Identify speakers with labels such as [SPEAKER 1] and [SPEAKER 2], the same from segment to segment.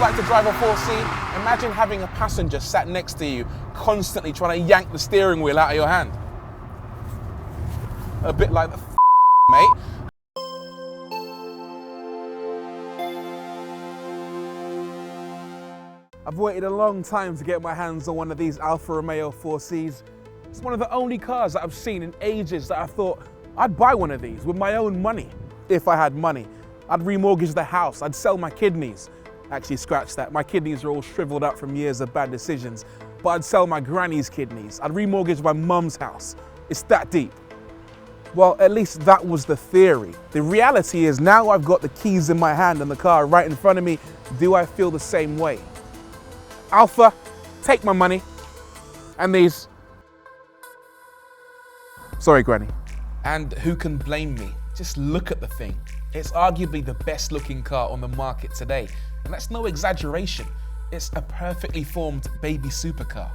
[SPEAKER 1] like to drive a 4C? Imagine having a passenger sat next to you, constantly trying to yank the steering wheel out of your hand. A bit like the mate. I've waited a long time to get my hands on one of these Alfa Romeo 4Cs. It's one of the only cars that I've seen in ages that I thought I'd buy one of these with my own money. If I had money. I'd remortgage the house, I'd sell my kidneys. Actually, scratch that. My kidneys are all shriveled up from years of bad decisions. But I'd sell my granny's kidneys. I'd remortgage my mum's house. It's that deep. Well, at least that was the theory. The reality is now I've got the keys in my hand and the car right in front of me. Do I feel the same way? Alfa, take my money. And these. Sorry, Granny. And who can blame me? Just look at the thing. It's arguably the best looking car on the market today. And that's no exaggeration. It's a perfectly formed baby supercar.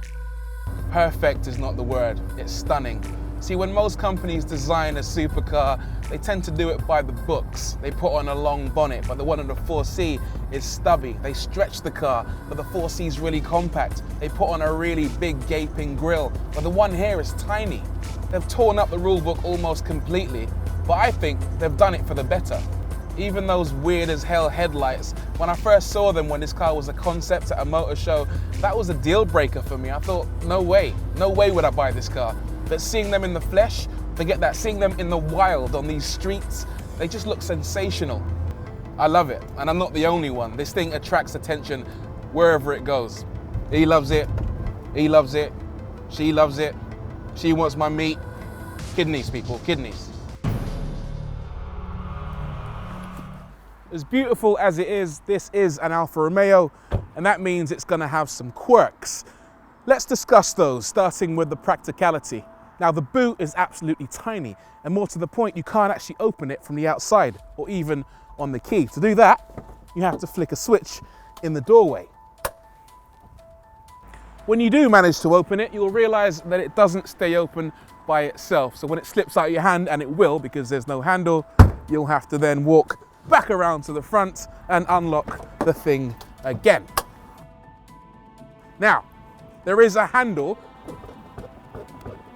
[SPEAKER 1] Perfect is not the word, it's stunning. See, when most companies design a supercar, they tend to do it by the books. They put on a long bonnet, but the one on the 4C is stubby. They stretch the car, but the 4C is really compact. They put on a really big gaping grille, but the one here is tiny. They've torn up the rule book almost completely, but I think they've done it for the better. Even those weird as hell headlights, when I first saw them when this car was a concept at a motor show, that was a deal breaker for me. I thought, no way would I buy this car. But seeing them in the flesh, forget that, seeing them in the wild on these streets, they just look sensational. I love it, and I'm not the only one. This thing attracts attention wherever it goes. He loves it, she loves it, she wants my meat. Kidneys, people, kidneys. As beautiful as it is, this is an Alfa Romeo, and that means it's gonna have some quirks. Let's discuss those, starting with the practicality. Now, the boot is absolutely tiny, and more to the point, you can't actually open it from the outside or even on the key. To do that, you have to flick a switch in the doorway. When you do manage to open it, you'll realize that it doesn't stay open by itself. So when it slips out of your hand, and it will because there's no handle, you'll have to then walk back around to the front and unlock the thing again. Now, there is a handle.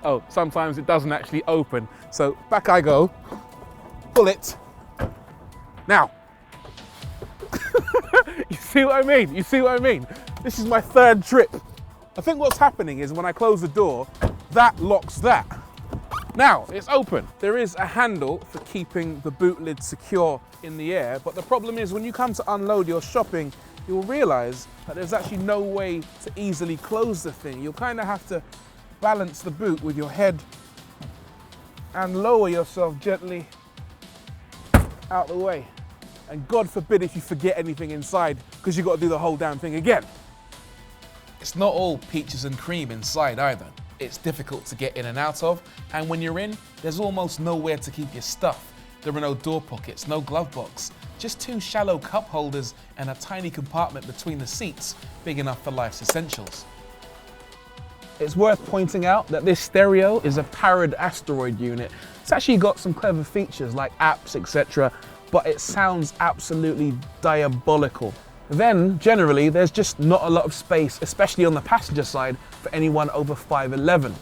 [SPEAKER 1] Oh, sometimes it doesn't actually open. So back I go, pull it. Now, you see what I mean? You see what I mean? This is my third trip. I think what's happening is when I close the door, that locks that. Now, it's open. There is a handle for keeping the boot lid secure in the air, but the problem is when you come to unload your shopping, you'll realize that there's actually no way to easily close the thing. You'll kind of have to balance the boot with your head and lower yourself gently out the way. And God forbid if you forget anything inside, because you've got to do the whole damn thing again. It's not all peaches and cream inside either. It's difficult to get in and out of, and when you're in, there's almost nowhere to keep your stuff. There are no door pockets, no glove box, just two shallow cup holders and a tiny compartment between the seats, big enough for life's essentials. It's worth pointing out that this stereo is a powered asteroid unit. It's actually got some clever features like apps, etc., but it sounds absolutely diabolical. Then, generally, there's just not a lot of space, especially on the passenger side, for anyone over 5'11".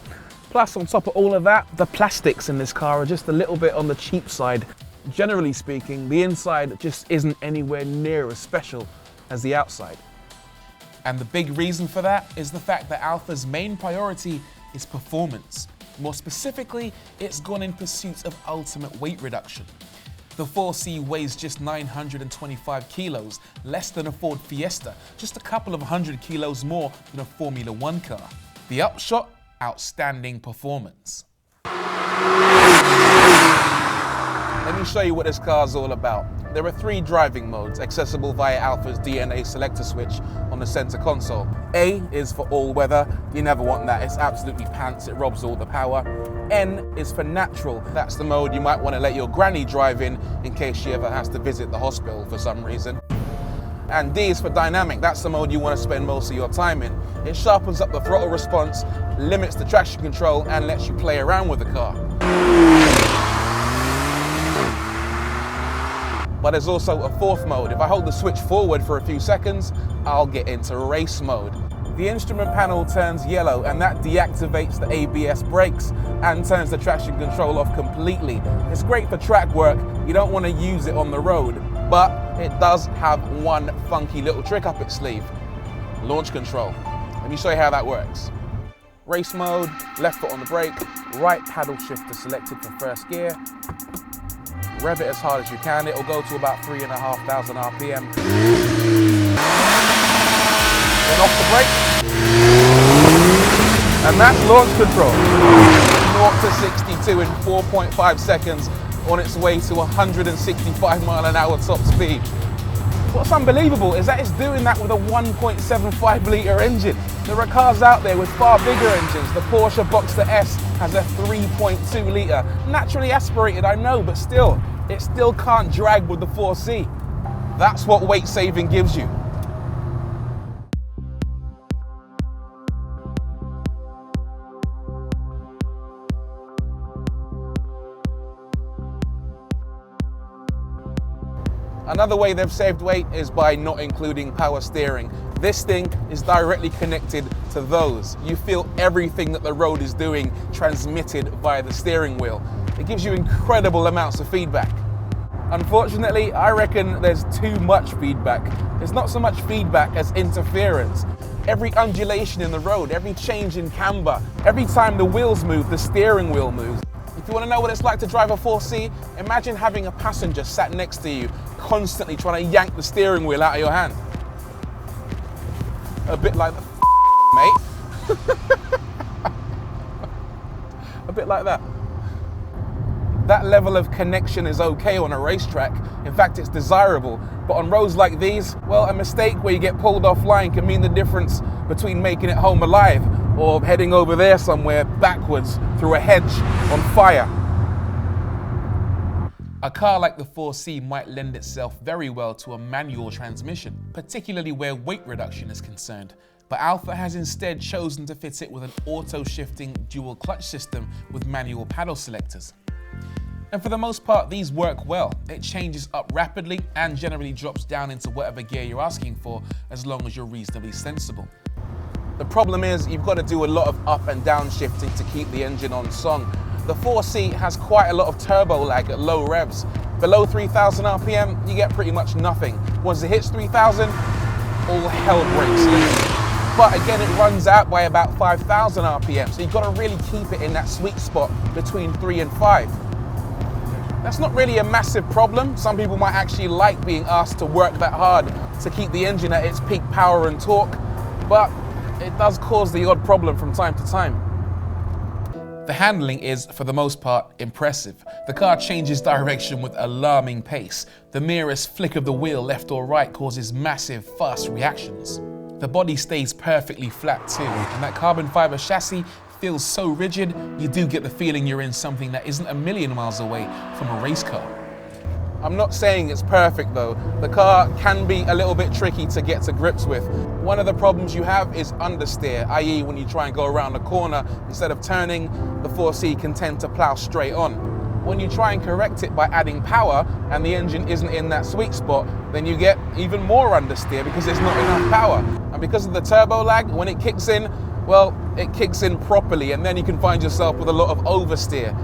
[SPEAKER 1] Plus, on top of all of that, the plastics in this car are just a little bit on the cheap side. Generally speaking, the inside just isn't anywhere near as special as the outside. And the big reason for that is the fact that Alfa's main priority is performance. More specifically, it's gone in pursuit of ultimate weight reduction. The 4C weighs just 925 kilos, less than a Ford Fiesta, just a couple of 100 kilos more than a Formula One car. The upshot? Outstanding performance. Let me show you what this car's all about. There are 3 driving modes accessible via Alfa's DNA selector switch on the center console. A is for all weather. You never want that. It's absolutely pants. It robs all the power. N is for natural. That's the mode you might want to let your granny drive in case she ever has to visit the hospital for some reason. And D is for dynamic. That's the mode you want to spend most of your time in. It sharpens up the throttle response, limits the traction control, and lets you play around with the car. but there's also a fourth mode. If I hold the switch forward for a few seconds, I'll get into race mode. The instrument panel turns yellow and that deactivates the ABS brakes and turns the traction control off completely. It's great for track work. You don't want to use it on the road, but it does have one funky little trick up its sleeve. Launch control. Let me show you how that works. Race mode, left foot on the brake, right paddle shifter selected for first gear. Rev it as hard as you can. It'll go to about 3,500 RPM. Then off the brake. And that's launch control. 0 to 62 in 4.5 seconds on its way to 165 mile an hour top speed. What's unbelievable is that it's doing that with a 1.75 litre engine. There are cars out there with far bigger engines. The Porsche Boxster S has a 3.2 litre. Naturally aspirated, I know, but still, it still can't drag with the 4C. That's what weight saving gives you. Another way they've saved weight is by not including power steering. This thing is directly connected to those. You feel everything that the road is doing transmitted via the steering wheel. It gives you incredible amounts of feedback. Unfortunately, I reckon there's too much feedback. There's not so much feedback as interference. Every undulation in the road, every change in camber, every time the wheels move, the steering wheel moves. If you want to know what it's like to drive a 4C, imagine having a passenger sat next to you, constantly trying to yank the steering wheel out of your hand. A bit like the mate. A bit like that. That level of connection is okay on a racetrack. In fact, it's desirable. But on roads like these, well, a mistake where you get pulled offline can mean the difference between making it home alive or heading over there somewhere backwards through a hedge on fire. A car like the 4C might lend itself very well to a manual transmission, particularly where weight reduction is concerned. But Alfa has instead chosen to fit it with an auto-shifting dual clutch system with manual paddle selectors. And for the most part, these work well. It changes up rapidly and generally drops down into whatever gear you're asking for, as long as you're reasonably sensible. The problem is you've got to do a lot of up and down shifting to keep the engine on song. The 4C has quite a lot of turbo lag at low revs. Below 3,000 RPM, you get pretty much nothing. Once it hits 3,000, all hell breaks loose. But again, it runs out by about 5,000 RPM, so you've got to really keep it in that sweet spot between 3 and 5. That's not really a massive problem. Some people might actually like being asked to work that hard to keep the engine at its peak power and torque, but it does cause the odd problem from time to time. The handling is, for the most part, impressive. The car changes direction with alarming pace. The merest flick of the wheel left or right causes massive, fast reactions. The body stays perfectly flat too, and that carbon fiber chassis feels so rigid, you do get the feeling you're in something that isn't a million miles away from a race car. I'm not saying it's perfect though. The car can be a little bit tricky to get to grips with. One of the problems you have is understeer, i.e. when you try and go around a corner, instead of turning, the 4C can tend to plow straight on. When you try and correct it by adding power and the engine isn't in that sweet spot, then you get even more understeer because there's not enough power. And because of the turbo lag, when it kicks in, well, it kicks in properly, and then you can find yourself with a lot of oversteer.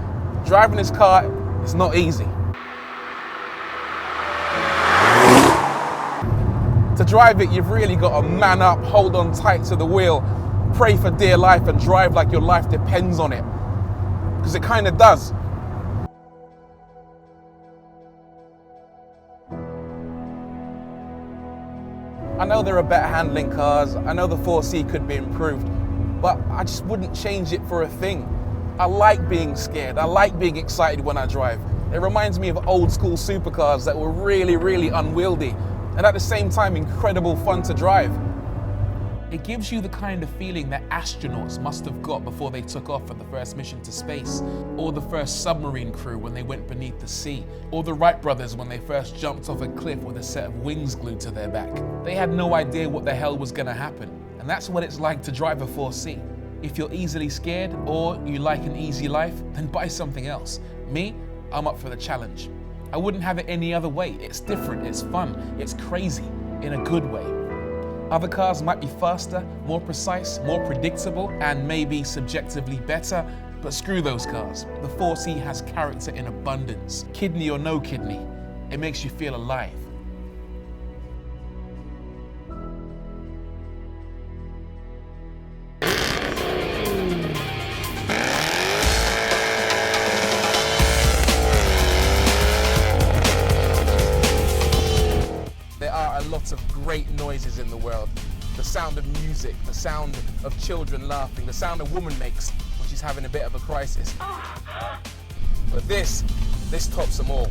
[SPEAKER 1] Driving this car is not easy. To drive it, you've really got to man up, hold on tight to the wheel, pray for dear life, and drive like your life depends on it. Because it kind of does. I know there are better handling cars, I know the 4C could be improved, but I just wouldn't change it for a thing. I like being scared, I like being excited when I drive. It reminds me of old school supercars that were really, really unwieldy, and at the same time incredible fun to drive. It gives you the kind of feeling that astronauts must have got before they took off for the first mission to space, or the first submarine crew when they went beneath the sea, or the Wright brothers when they first jumped off a cliff with a set of wings glued to their back. They had no idea what the hell was going to happen, and that's what it's like to drive a 4C. If you're easily scared, or you like an easy life, then buy something else. Me, I'm up for the challenge. I wouldn't have it any other way. It's different, it's fun, it's crazy, in a good way. Other cars might be faster, more precise, more predictable, and maybe subjectively better, but screw those cars. The 4C has character in abundance. Kidney or no kidney, it makes you feel alive. There are a lot of great noises in the world. The sound of music, the sound of children laughing, the sound a woman makes when she's having a bit of a crisis. But this tops them all.